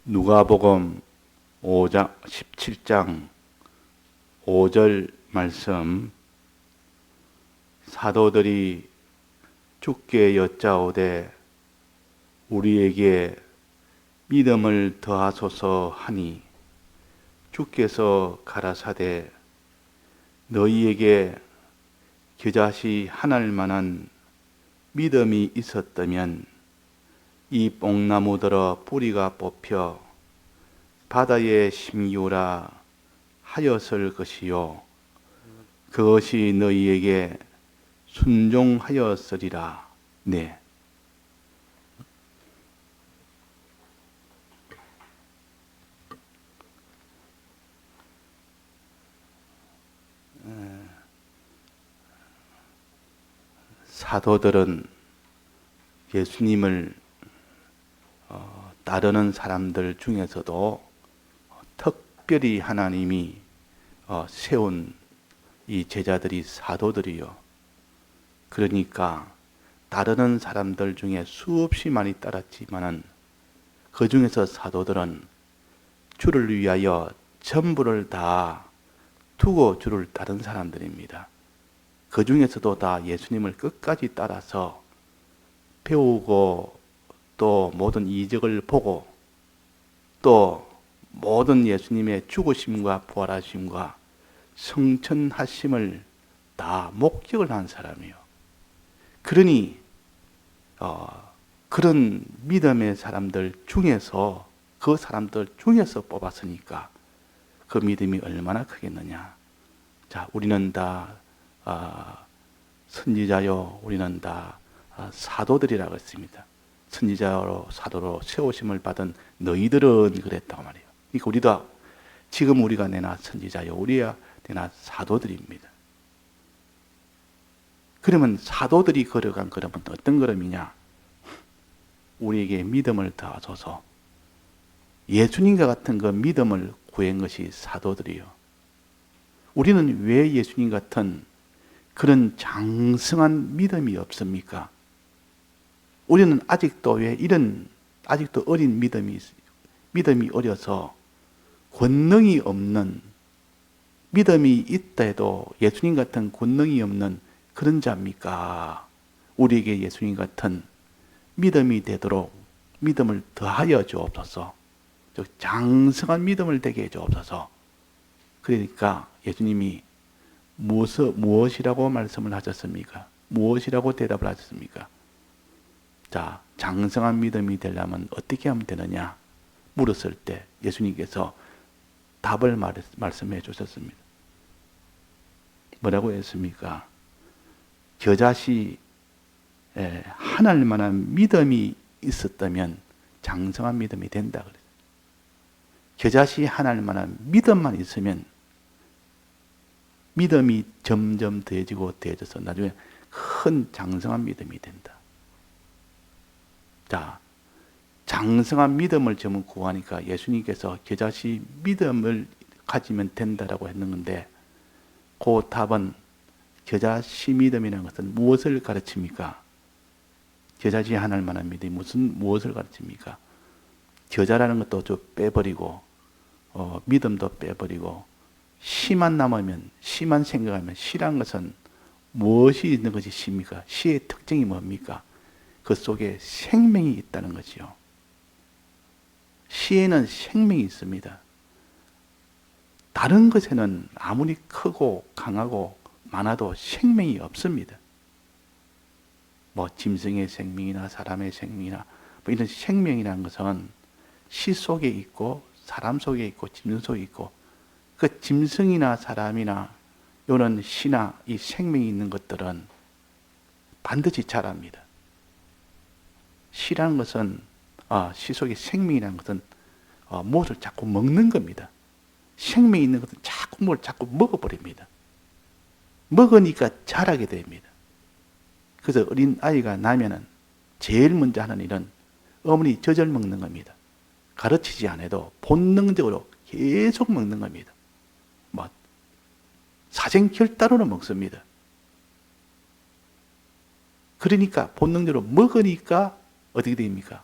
누가복음 17장 5절 말씀. 사도들이 주께 여짜오되 우리에게 믿음을 더하소서 하니 주께서 가라사대 너희에게 겨자씨 하나일 만한 믿음이 있었다면 이 뽕나무들어 뿌리가 뽑혀 바다에 심기우라 하였을 것이요 그것이 너희에게 순종하였으리라. 네. 사도들은 예수님을 따르는 사람들 중에서도 특별히 하나님이 세운 이 제자들이 사도들이요. 그러니까 따르는 사람들 중에 수없이 많이 따랐지만은 그 중에서 사도들은 주를 위하여 전부를 다 두고 주를 따른 사람들입니다. 그 중에서도 다 예수님을 끝까지 따라서 배우고 또 모든 이적을 보고 또 모든 예수님의 죽으심과 부활하심과 성천하심을 다 목격을 한 사람이요. 그러니 그런 믿음의 사람들 중에서 그 사람들 중에서 뽑았으니까 그 믿음이 얼마나 크겠느냐. 자, 우리는 다 선지자요, 우리는 다 사도들이라고 했습니다. 선지자로 사도로 세우심을 받은 너희들은 그랬다고 말이에요. 그러니까 우리도 지금 우리가 내나 선지자요, 우리야 내나 사도들입니다. 그러면 사도들이 걸어간 걸음은 어떤 걸음이냐? 우리에게 믿음을 더하소서. 예수님과 같은 그 믿음을 구한 것이 사도들이요. 우리는 왜 예수님 같은 그런 장성한 믿음이 없습니까? 우리는 아직도 왜 아직도 어린 믿음이 어려서 권능이 없는, 믿음이 있다 해도 예수님 같은 권능이 없는 그런 자입니까? 우리에게 예수님 같은 믿음이 되도록 믿음을 더하여 주옵소서. 장성한 믿음을 되게 해 주옵소서. 그러니까 예수님이 무엇이라고 말씀을 하셨습니까? 무엇이라고 대답을 하셨습니까? 자, 장성한 믿음이 되려면 어떻게 하면 되느냐? 물었을 때 예수님께서 답을 말씀해 주셨습니다. 뭐라고 했습니까? 겨자씨 하나일 만한 믿음이 있었다면 장성한 믿음이 된다 그랬어요. 겨자씨 하나일 만한 믿음만 있으면 믿음이 점점 더해지고 더해져서 나중에 큰 장성한 믿음이 된다. 자, 장성한 믿음을 좀 구하니까 예수님께서 겨자씨 믿음을 가지면 된다라고 했는데 그 답은 겨자씨 믿음이라는 것은 무엇을 가르칩니까? 겨자씨 하나일 만한 믿음이 무엇을 가르칩니까? 겨자라는 것도 좀 빼버리고 믿음도 빼버리고 씨만 남으면, 씨만 생각하면, 씨란 것은 무엇이 있는 것이 씨입니까? 씨의 특징이 뭡니까? 그 속에 생명이 있다는 것이요. 씨에는 생명이 있습니다. 다른 것에는 아무리 크고 강하고 많아도 생명이 없습니다. 뭐 짐승의 생명이나 사람의 생명이나 뭐 이런 생명이라는 것은 씨 속에 있고 사람 속에 있고 짐승 속에 있고 그 짐승이나 사람이나 이런 씨나 이 생명이 있는 것들은 반드시 자랍니다. 씨라는 것은 씨 속에 생명이라는 것은 무엇을 자꾸 먹는 겁니다. 생명이 있는 것은 자꾸 먹어버립니다. 먹으니까 자라게 됩니다. 그래서 어린 아이가 나면은 제일 먼저 하는 일은 어머니 젖을 먹는 겁니다. 가르치지 않아도 본능적으로 계속 먹는 겁니다. 뭐 사생결단으로 먹습니다. 그러니까 본능적으로 먹으니까 어떻게 됩니까?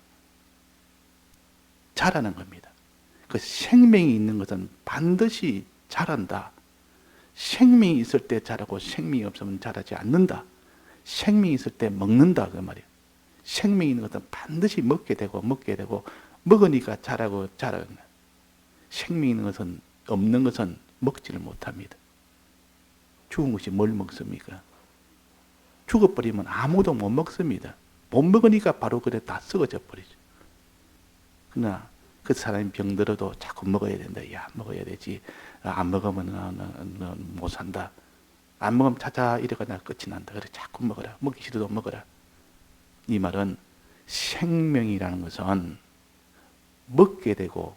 자라는 겁니다. 그 생명이 있는 것은 반드시 자란다. 생명이 있을 때 자라고 생명이 없으면 자라지 않는다. 생명이 있을 때 먹는다 그 말이에요. 생명이 있는 것은 반드시 먹게 되고 먹으니까 자라고 자라는 거예요. 생명이 있는 것은 없는 것은 먹지를 못합니다. 죽은 것이 뭘 먹습니까? 죽어버리면 아무도 못 먹습니다. 못 먹으니까 바로 그래 다 썩어져 버리죠. 그러나 그 사람이 병들어도 자꾸 먹어야 된다. 야, 먹어야 되지. 안 먹으면 못 산다. 안 먹으면 차차 이래가 끝이 난다. 그래 자꾸 먹어라. 먹기 싫어도 먹어라. 이 말은 생명이라는 것은 먹게 되고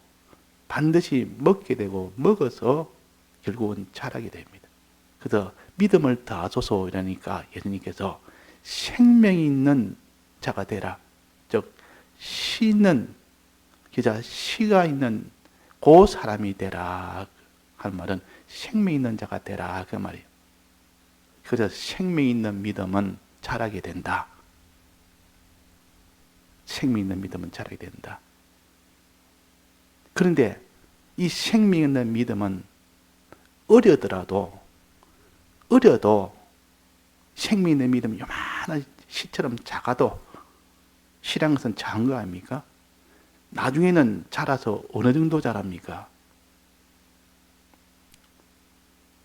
반드시 먹게 되고 먹어서 결국은 자라게 됩니다. 그래서 믿음을 더하소서 이러니까 예수님께서 생명이 있는 자가 되라. 즉 씨는 기자 씨가 있는 그 사람이 되라 하는 말은 생명 있는 자가 되라 그 말이에요. 그래서 생명 있는 믿음은 자라게 된다. 생명 있는 믿음은 자라게 된다. 그런데 이 생명 있는 믿음은 어려도 생명 있는 믿음이 요만한 씨처럼 작아도 씨란 것은 작은 거 아닙니까? 나중에는 자라서 어느 정도 자랍니까?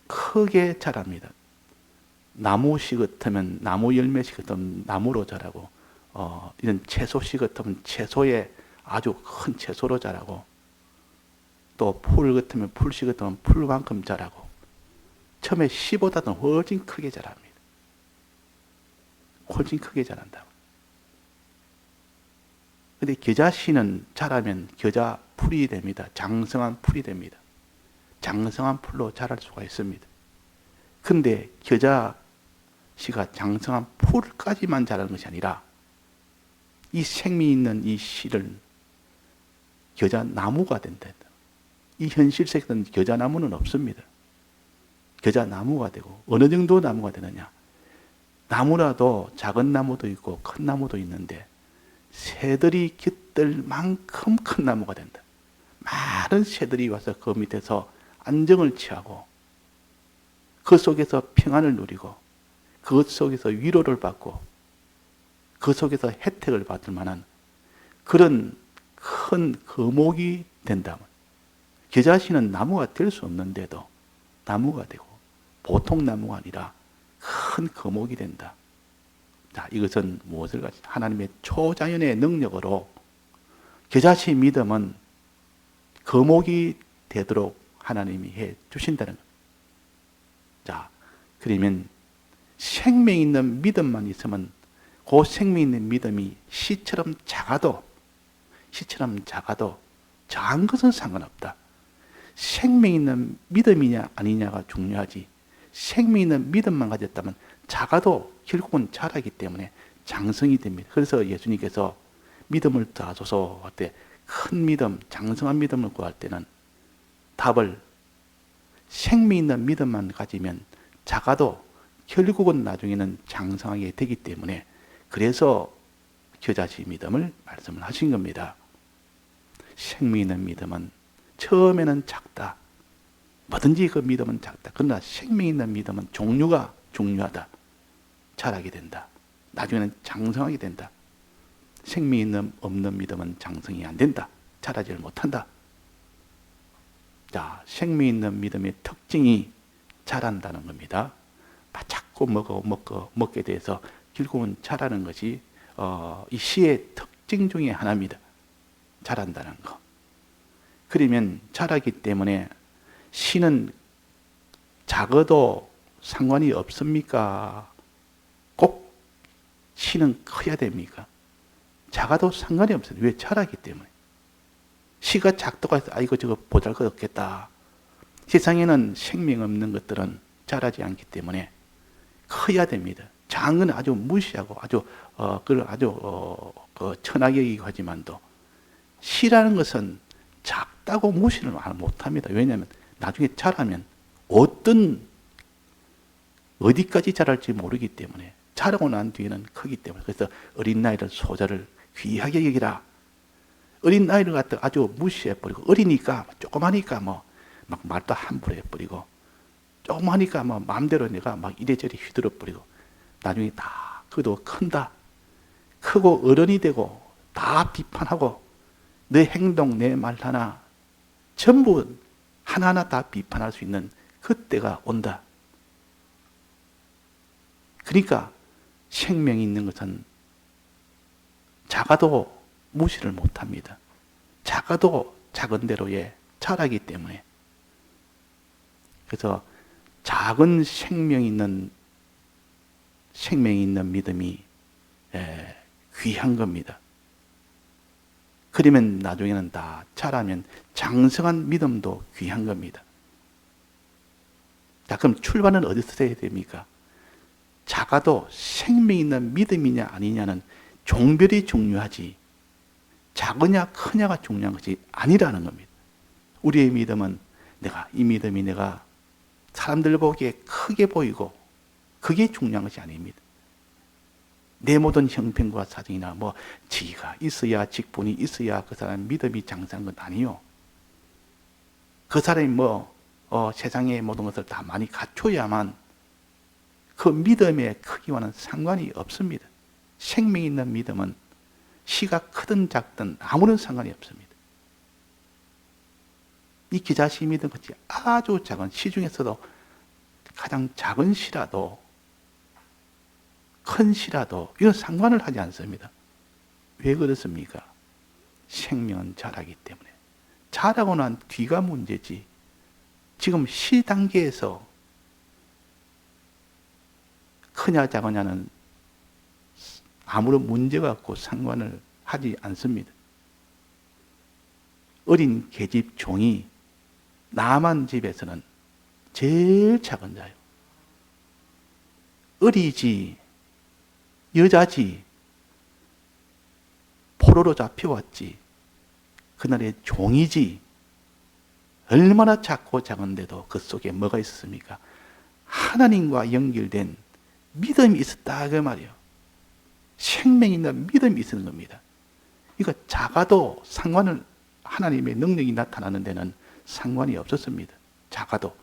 크게 자랍니다. 나무씨 같으면 나무 열매씨 같으면 나무로 자라고 이런 채소씨 같으면 채소에 아주 큰 채소로 자라고 또 풀 같으면 풀씨 같으면 풀만큼 자라고 처음에 씨보다는 훨씬 크게 자랍니다. 훨씬 크게 자란다. 근데 겨자씨는 자라면 겨자 풀이 됩니다. 장성한 풀이 됩니다. 장성한 풀로 자랄 수가 있습니다. 근데 겨자씨가 장성한 풀까지만 자라는 것이 아니라 이 생미 있는 이 씨를 겨자나무가 된다. 이 현실 세계에는 겨자나무는 없습니다. 겨자나무가 되고 어느 정도 나무가 되느냐. 나무라도 작은 나무도 있고 큰 나무도 있는데 새들이 깃들 만큼 큰 나무가 된다. 많은 새들이 와서 그 밑에서 안정을 취하고 그 속에서 평안을 누리고 그 속에서 위로를 받고 그 속에서 혜택을 받을 만한 그런 큰 거목이 된다면 겨자씨는 나무가 될 수 없는데도 나무가 되고 보통 나무가 아니라 큰 거목이 된다. 자, 이것은 무엇을 가지고 하나님의 초자연의 능력으로 겨자씨 믿음은 거목이 되도록 하나님이 해 주신다는 것. 자, 그러면 생명 있는 믿음만 있으면 그 생명 있는 믿음이 씨처럼 작아도 작은 것은 상관없다. 생명 있는 믿음이냐 아니냐가 중요하지. 생명 있는 믿음만 가졌다면 작아도 결국은 자라기 때문에 장성이 됩니다. 그래서 예수님께서 믿음을 더하소서 할 때 큰 믿음, 장성한 믿음을 구할 때는 답을 생명 있는 믿음만 가지면 작아도 결국은 나중에는 장성하게 되기 때문에 그래서 겨자씨 믿음을 말씀을 하신 겁니다. 생명 있는 믿음은 처음에는 작다. 뭐든지 그 믿음은 작다. 그러나 생명 있는 믿음은 종류가 중요하다. 자라게 된다. 나중에는 장성하게 된다. 생명 있는 없는 믿음은 장성이 안 된다. 자라지를 못한다. 자, 생명 있는 믿음의 특징이 자란다는 겁니다. 자꾸 먹게 돼서 결국은 자라는 것이 이 씨의 특징 중에 하나입니다. 자란다는 거. 그러면 자라기 때문에 씨는 작아도 상관이 없습니까? 꼭 씨는 커야 됩니까? 작아도 상관이 없어요. 왜? 자라기 때문에. 씨가 작다고 해서 이거 저거 보잘것없겠다. 세상에는 생명 없는 것들은 자라지 않기 때문에 커야 됩니다. 작은 건 아주 무시하고 그걸 천하게 여기고 하지만도 씨라는 것은 작다고 무시를 못합니다. 왜냐하면 나중에 자라면 어디까지 자랄지 모르기 때문에 자라고 난 뒤에는 크기 때문에 그래서 어린 나이를 소자를 귀하게 여기라. 어린 아이를 갖다 아주 무시해버리고, 어리니까, 조그마니까 막 말도 함부로 해버리고, 조그마니까 마음대로 내가 막 이래저래 휘두르버리고, 나중에 다, 그도 큰다. 크고 어른이 되고, 다 비판하고, 내 행동, 내 말 하나, 전부 하나하나 다 비판할 수 있는 그때가 온다. 그러니까 생명이 있는 것은 작아도 무시를 못합니다. 작아도 작은 대로에 자라기 때문에. 그래서 작은 생명이 있는 믿음이 귀한 겁니다. 그러면 나중에는 다 자라면 장성한 믿음도 귀한 겁니다. 자, 그럼 출발은 어디서 해야 됩니까? 작아도 생명 있는 믿음이냐 아니냐는 종별이 중요하지, 작으냐 크냐가 중요한 것이 아니라는 겁니다. 우리의 믿음은 이 믿음이 내가 사람들 보기에 크게 보이고 그게 중요한 것이 아닙니다. 내 모든 형편과 사정이나 지위가 있어야, 직분이 있어야 그 사람 믿음이 장성한 건 아니요. 그 사람이 세상의 모든 것을 다 많이 갖춰야만 그 믿음의 크기와는 상관이 없습니다. 생명 있는 믿음은 시가 크든 작든 아무런 상관이 없습니다. 이 기자시 믿음 같이 아주 작은 시 중에서도 가장 작은 시라도, 큰 시라도 이건 상관을 하지 않습니다. 왜 그렇습니까? 생명은 자라기 때문에. 자라고 난 뒤가 문제지. 지금 시 단계에서 크냐 작으냐는 아무런 문제가 없고 상관을 하지 않습니다. 어린 계집 종이 나만 집에서는 제일 작은 자요. 어리지, 여자지, 포로로 잡혀왔지, 그날의 종이지, 얼마나 작고 작은데도 그 속에 뭐가 있었습니까? 하나님과 연결된 믿음이 있었다 그 말이에요. 생명 있는 믿음이 있는 겁니다. 이거 작아도 상관을, 하나님의 능력이 나타나는 데는 상관이 없었습니다. 작아도.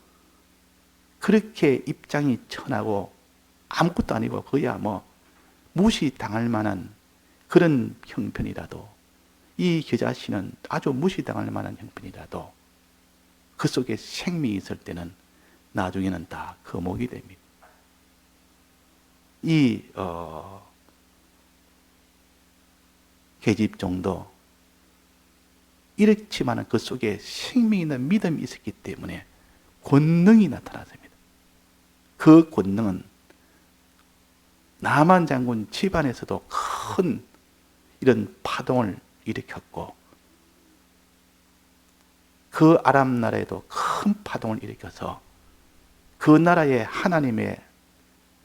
그렇게 입장이 천하고 아무것도 아니고 그야 무시당할 만한 그런 형편이라도, 이 겨자씨는 아주 무시당할 만한 형편이라도 그 속에 생명이 있을 때는 나중에는 다 거목이 됩니다. 이 계집종도 이렇지만 그 속에 생명이 있는 믿음이 있었기 때문에 권능이 나타났습니다. 그 권능은 나만 장군 집안에서도 큰 이런 파동을 일으켰고, 그 아람 나라에도 큰 파동을 일으켜서 그 나라에 하나님의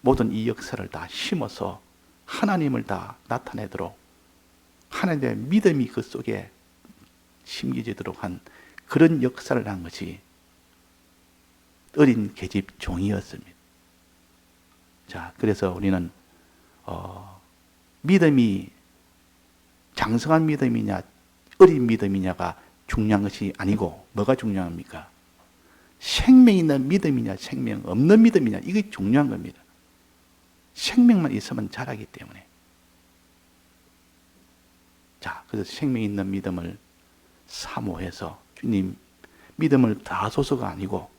모든 이 역사를 다 심어서 하나님을 다 나타내도록, 하나님의 믿음이 그 속에 심겨지도록 한 그런 역사를 한 것이 어린 계집 종이었습니다. 자, 그래서 우리는 믿음이 장성한 믿음이냐 어린 믿음이냐가 중요한 것이 아니고 뭐가 중요합니까? 생명 있는 믿음이냐 생명 없는 믿음이냐, 이게 중요한 겁니다. 생명만 있으면 자라기 때문에. 자, 그래서 생명 있는 믿음을 사모해서 주님 믿음을 다소서가 아니고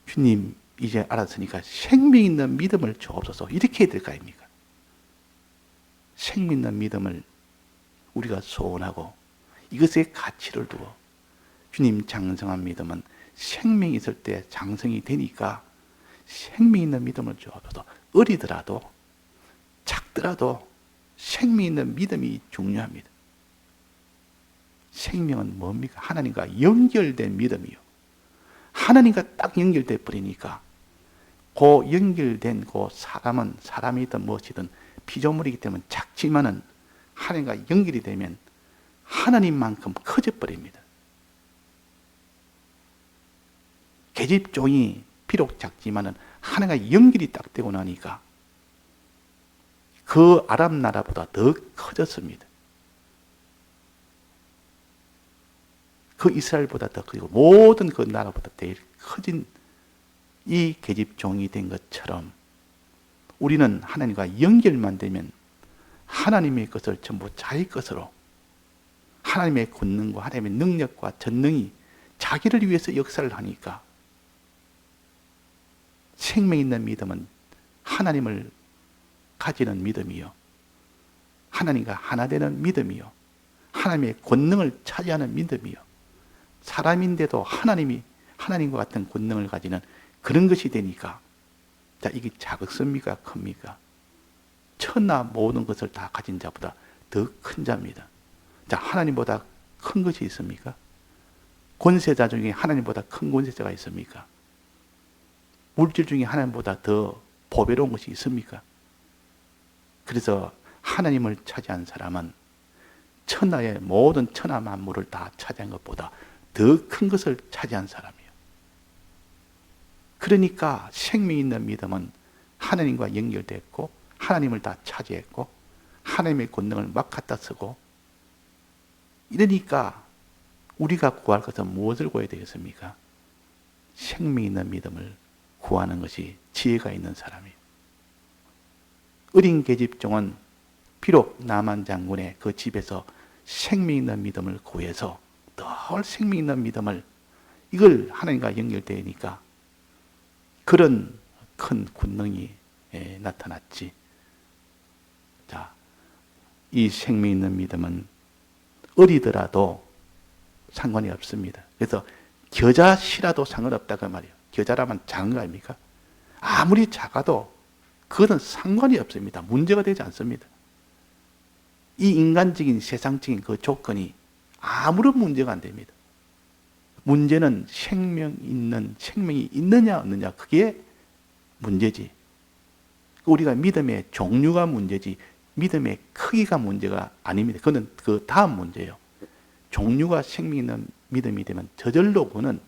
주님 이제 알았으니까 생명 있는 믿음을 주옵소서, 이렇게 해야 될 거 아닙니까? 생명 있는 믿음을 우리가 소원하고 이것에 가치를 두고, 주님 장성한 믿음은 생명이 있을 때 장성이 되니까 생명 있는 믿음을 주옵소서. 어리더라도 작더라도 생명 있는 믿음이 중요합니다. 생명은 뭡니까? 하나님과 연결된 믿음이요. 하나님과 딱 연결돼 버리니까 그 연결된 그 사람은 사람이든 무엇이든 피조물이기 때문에 작지만은 하나님과 연결이 되면 하나님만큼 커져 버립니다. 계집종이 비록 작지만은 하나님과 연결이 딱 되고 나니까 그 아람 나라보다 더 커졌습니다. 그 이스라엘보다 더 크고 모든 그 나라보다 더 커진 이 계집종이 된 것처럼 우리는 하나님과 연결만 되면 하나님의 것을 전부 자기 것으로 하나님의 권능과 하나님의 능력과 전능이 자기를 위해서 역사를 하니까 생명 있는 믿음은 하나님을 가지는 믿음이요, 하나님과 하나 되는 믿음이요, 하나님의 권능을 차지하는 믿음이요, 사람인데도 하나님과 같은 권능을 가지는 그런 것이 되니까, 자, 이게 작습니까? 큽니까? 천하 모든 것을 다 가진 자보다 더 큰 자입니다. 자, 하나님보다 큰 것이 있습니까? 권세자 중에 하나님보다 큰 권세자가 있습니까? 물질 중에 하나님보다 더 보배로운 것이 있습니까? 그래서 하나님을 차지한 사람은 천하의 모든 천하 만물을 다 차지한 것보다 더 큰 것을 차지한 사람이에요. 그러니까 생명 있는 믿음은 하나님과 연결됐고 하나님을 다 차지했고 하나님의 권능을 막 갖다 쓰고, 이러니까 우리가 구할 것은 무엇을 구해야 되겠습니까? 생명 있는 믿음을 구하는 것이 지혜가 있는 사람이에요. 어린 계집종은 비록 나만 장군의 그 집에서 생명 있는 믿음을 구해서 늘 생명 있는 믿음을, 이걸 하나님과 연결되니까 그런 큰 권능이 나타났지. 자, 이 생명 있는 믿음은 어리더라도 상관이 없습니다. 그래서 겨자씨라도 상관없다 그 말이에요. 겨자라면 작은 거 아닙니까? 아무리 작아도 그것은 상관이 없습니다. 문제가 되지 않습니다. 이 인간적인 세상적인 그 조건이 아무런 문제가 안 됩니다. 문제는 생명이 있느냐 없느냐, 그게 문제지. 우리가 믿음의 종류가 문제지 믿음의 크기가 문제가 아닙니다. 그건 그 다음 문제예요. 종류가 생명 있는 믿음이 되면 저절로 그는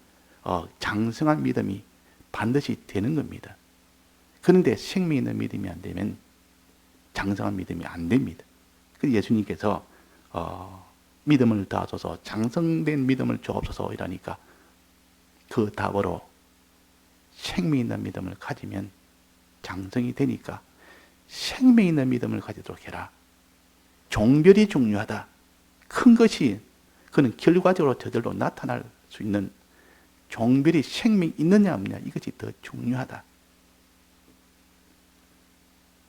장성한 믿음이 반드시 되는 겁니다. 그런데 생명 있는 믿음이 안 되면 장성한 믿음이 안 됩니다. 그래서 예수님께서 믿음을 다하소서, 장성된 믿음을 주옵소서 이라니까 그 답으로 생명 있는 믿음을 가지면 장성이 되니까 생명 있는 믿음을 가지도록 해라. 종별이 중요하다. 큰 것이 그는 결과적으로 저절로 나타날 수 있는 종별이 생명 있느냐 없느냐, 이것이 더 중요하다.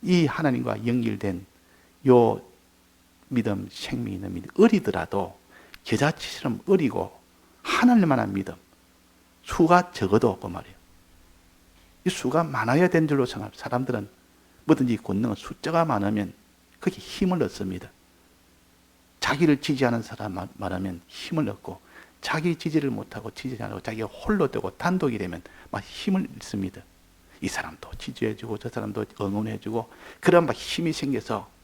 이 하나님과 연결된 요 믿음, 생명 있는 믿음, 어리더라도 겨자씨처럼 어리고 하늘만한 믿음, 수가 적어도 없고 말이에요. 이 수가 많아야 된 줄로 생각합니다. 사람들은 뭐든지 권능은 숫자가 많으면 그게 힘을 얻습니다. 자기를 지지하는 사람 말하면 힘을 얻고, 자기 지지를 못하고 지지하지 않고 자기가 홀로 되고 단독이 되면 막 힘을 잃습니다. 이 사람도 지지해주고 저 사람도 응원해주고, 그런 막 힘이 생겨서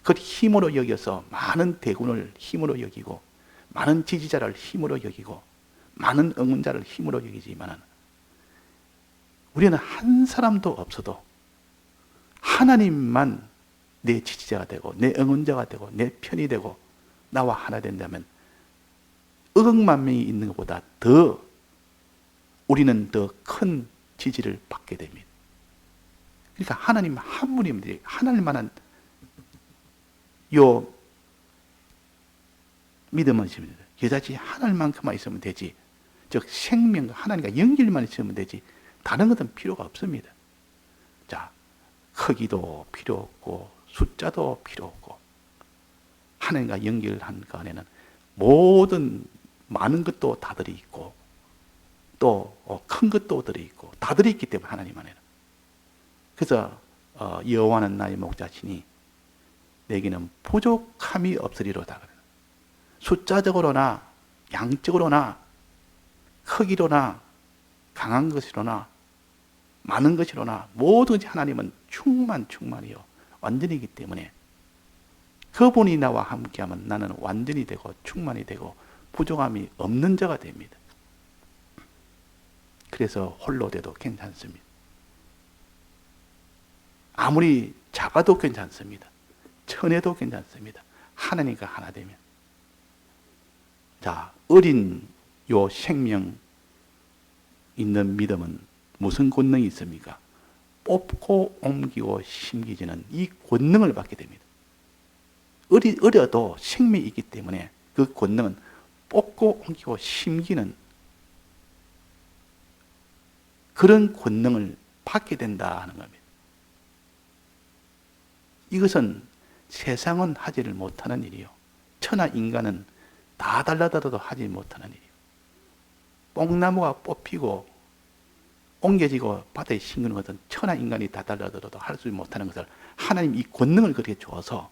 그 힘으로 여겨서 많은 대군을 힘으로 여기고 많은 지지자를 힘으로 여기고 많은 응원자를 힘으로 여기지만 우리는 한 사람도 없어도 하나님만 내 지지자가 되고 내 응원자가 되고 내 편이 되고 나와 하나 된다면 억만 명이 있는 것보다 더 우리는 더 큰 지지를 받게 됩니다. 그러니까 하나님 한 분이면 되지. 하나님만한 요 믿음은 있습니다. 겨자씨 하나님만큼만 있으면 되지. 즉 생명과 하나님과 연결만 있으면 되지. 다른 것은 필요가 없습니다. 자, 크기도 필요 없고 숫자도 필요 없고 하나님과 연결한 그 안에는 모든 많은 것도 다 들어있고 또 큰 것도 들어있고 다 들어있기 때문에 하나님 안에는. 그래서 여호와는 나의 목자시니 내게는 부족함이 없으리로다. 숫자적으로나 양적으로나 크기로나 강한 것이로나 많은 것이로나 모든 것이 하나님은 충만이요 완전이기 때문에 그분이 나와 함께하면 나는 완전히 되고 충만이 되고 부족함이 없는 자가 됩니다. 그래서 홀로 돼도 괜찮습니다. 아무리 작아도 괜찮습니다. 천해도 괜찮습니다. 하나님과 하나 되면. 자, 어린 요 생명 있는 믿음은 무슨 권능이 있습니까? 뽑고 옮기고 심기지는 이 권능을 받게 됩니다. 어려도 생명이 있기 때문에 그 권능은 뽑고 옮기고 심기는 그런 권능을 받게 된다 하는 겁니다. 이것은 세상은 하지를 못하는 일이요. 천하 인간은 다 달라들어도 하지 못하는 일이요. 뽕나무가 뽑히고 옮겨지고 바다에 심기는 것은 천하 인간이 다 달라들어도 할 수 못하는 것을 하나님 이 권능을 그렇게 줘서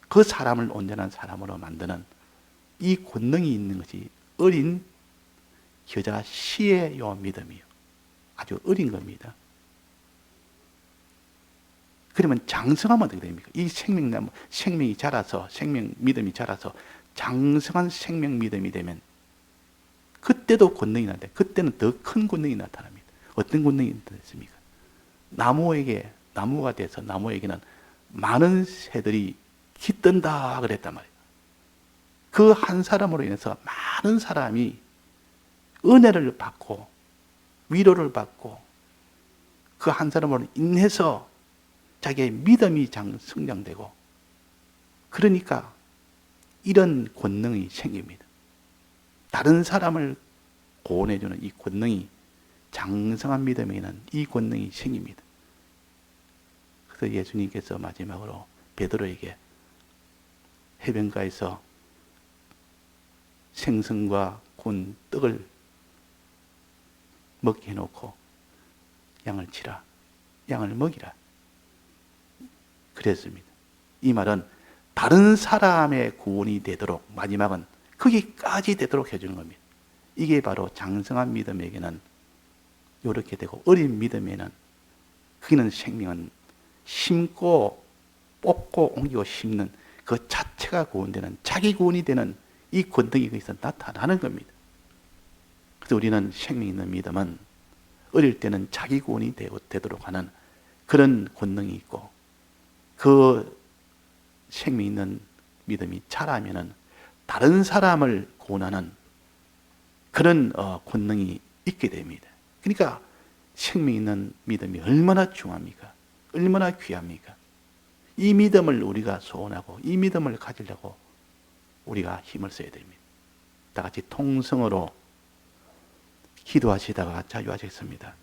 그 사람을 온전한 사람으로 만드는 이 권능이 있는 것이 어린 겨자 씨의 요 믿음이요. 아주 어린 겁니다. 그러면 장성하면 어떻게 됩니까? 이 생명나무, 생명이 자라서, 믿음이 자라서 장성한 생명 믿음이 되면 그때도 권능이 나타나는데 그때는 더 큰 권능이 나타납니다. 어떤 권능이 나타났습니까? 나무가 돼서 나무에게는 많은 새들이 깃든다 그랬단 말이에요. 그 한 사람으로 인해서 많은 사람이 은혜를 받고 위로를 받고 그 한 사람으로 인해서 자기의 믿음이 성장되고 그러니까 이런 권능이 생깁니다. 다른 사람을 구원해주는 이 권능이 장성한 믿음에는 이 권능이 생깁니다. 그래서 예수님께서 마지막으로 베드로에게 해변가에서 생선과 구운 떡을 먹게 해놓고 양을 치라, 양을 먹이라 그랬습니다. 이 말은 다른 사람의 구원이 되도록 마지막은 거기까지 되도록 해주는 겁니다. 이게 바로 장성한 믿음에게는 이렇게 되고 어린 믿음에는 거기는 생명은 심고 뽑고 옮기고 심는 그 자체가 구원되는 자기 구원이 되는 이 권능이 거기서 나타나는 겁니다. 그래서 우리는 생명 있는 믿음은 어릴 때는 자기 구원이 되도록 하는 그런 권능이 있고 그 생명 있는 믿음이 자라면은 다른 사람을 구원하는 그런 권능이 있게 됩니다. 그러니까 생명 있는 믿음이 얼마나 중요합니까? 얼마나 귀합니까? 이 믿음을 우리가 소원하고 이 믿음을 가지려고 우리가 힘을 써야 됩니다. 다 같이 통성으로 기도하시다가 자유하시겠습니다.